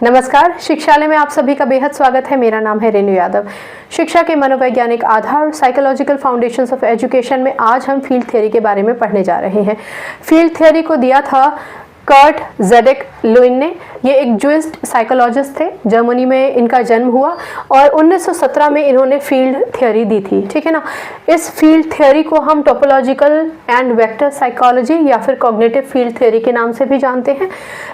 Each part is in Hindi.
नमस्कार, शिक्षालय में आप सभी का बेहद स्वागत है। मेरा नाम है रेणु यादव। शिक्षा के मनोवैज्ञानिक आधार साइकोलॉजिकल फाउंडेशंस ऑफ एजुकेशन में आज हम फील्ड थ्योरी के बारे में पढ़ने जा रहे हैं। फील्ड थ्योरी को दिया था कर्ट ज़ेडेक लुइन ने। ये एक जूइस्ट साइकोलॉजिस्ट थे, जर्मनी में इनका जन्म हुआ और 1917 में इन्होंने फील्ड थ्योरी दी थी। ठीक है ना। इस फील्ड थ्योरी को हम टोपोलॉजिकल एंड वेक्टर साइकोलॉजी या फिर कॉग्निटिव फील्ड थ्योरी के नाम से भी जानते हैं।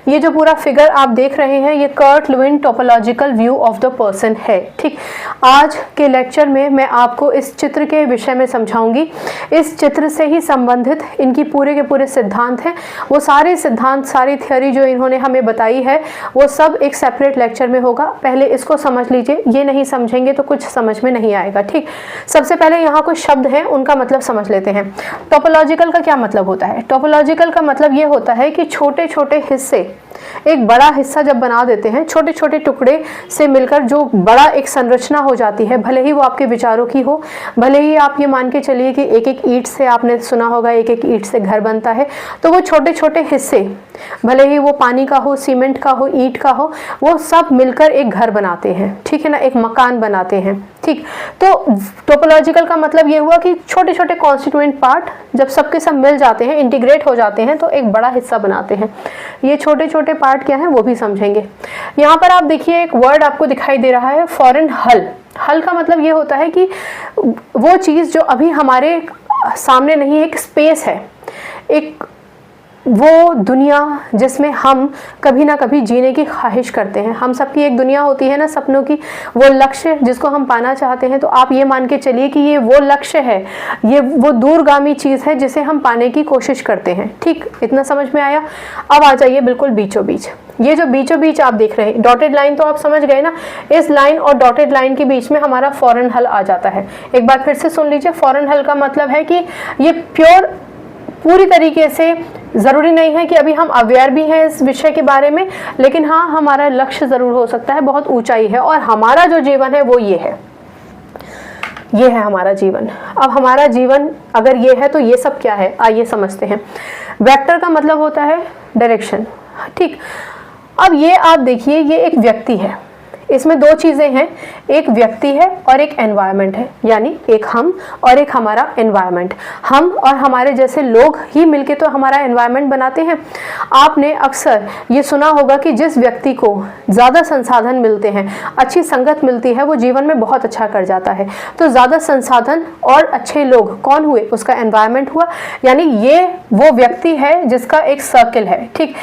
ये जो पूरा फिगर आप देख रहे हैं, ये Kurt Lewin topological view of the person है। ठीक, आज के लेक्चर में मैं आपको इस चित्र के विषय में समझाऊंगी। इस चित्र से ही संबंधित इनकी पूरे के पूरे सिद्धांत हैं। वो सारे सिद्धांत, सारी थ्योरी जो इन्होंने हमें बताई है, वो सब एक सेपरेट लेक्चर में होगा। पहले इसको समझ लीजिए, ये नहीं समझेंगे तो कुछ समझ में नहीं आएगा। ठीक, सबसे पहले यहाँ कुछ शब्द हैं, उनका मतलब समझ लेते हैं। टोपोलॉजिकल का क्या मतलब होता है? टोपोलॉजिकल का मतलब ये होता है कि छोटे छोटे हिस्से एक बड़ा हिस्सा जब बना देते हैं, छोटे छोटे टुकड़े से मिलकर जो बड़ा एक संरचना हो जाती है, भले ही वो आपके विचारों की हो, भले ही आप ये मान के चलिए कि एक एक ईंट से, आपने सुना होगा एक एक ईंट से घर बनता है, तो वो छोटे छोटे हिस्से, भले ही वो पानी का हो, सीमेंट का हो, ईंट का हो, वो सब मिलकर एक घर बनाते हैं। ठीक है ना, एक मकान बनाते हैं। ठीक, तो टोपोलॉजिकल का मतलब ये हुआ कि छोटे छोटे कॉन्स्टिट्यूएंट पार्ट जब सबके सब मिल जाते हैं, इंटीग्रेट हो जाते हैं, तो एक बड़ा हिस्सा बनाते हैं। ये छोटे छोटे पार्ट क्या हैं वो भी समझेंगे। यहाँ पर आप देखिए, एक वर्ड आपको दिखाई दे रहा है, फॉरेन हल। हल का मतलब ये होता है कि वो चीज़ जो अभी हमारे सामने नहीं है, एक स्पेस है, एक वो दुनिया जिसमें हम कभी ना कभी जीने की ख्वाहिश करते हैं। हम सबकी एक दुनिया होती है ना, सपनों की, वो लक्ष्य जिसको हम पाना चाहते हैं। तो आप ये मान के चलिए कि ये वो लक्ष्य है, ये वो दूरगामी चीज़ है जिसे हम पाने की कोशिश करते हैं। ठीक, इतना समझ में आया। अब आ जाइए बिल्कुल बीचों बीच। ये जो बीचों बीच आप देख रहे हैं, डॉटेड लाइन, तो आप समझ गए ना, इस लाइन और डॉटेड लाइन के बीच में हमारा फॉरेन हल आ जाता है। एक बार फिर से सुन लीजिए। फॉरेन हल का मतलब है कि ये प्योर, पूरी तरीके से ज़रूरी नहीं है कि अभी हम अवेयर भी हैं इस विषय के बारे में, लेकिन हाँ, हमारा लक्ष्य ज़रूर हो सकता है, बहुत ऊंचाई है, और हमारा जो जीवन है वो ये है, ये है हमारा जीवन। अब हमारा जीवन अगर ये है तो ये सब क्या है, आइए समझते हैं। वेक्टर का मतलब होता है डायरेक्शन। ठीक, अब ये आप देखिए, ये एक व्यक्ति है, इसमें दो चीज़ें हैं, एक व्यक्ति है और एक एनवायरनमेंट है, यानी एक हम और एक हमारा एनवायरनमेंट। हम और हमारे जैसे लोग ही मिलके तो हमारा एनवायरनमेंट बनाते हैं। आपने अक्सर ये सुना होगा कि जिस व्यक्ति को ज़्यादा संसाधन मिलते हैं, अच्छी संगत मिलती है, वो जीवन में बहुत अच्छा कर जाता है। तो ज़्यादा संसाधन और अच्छे लोग कौन हुए? उसका एनवायरनमेंट हुआ। यानी ये वो व्यक्ति है जिसका एक सर्किल है। ठीक,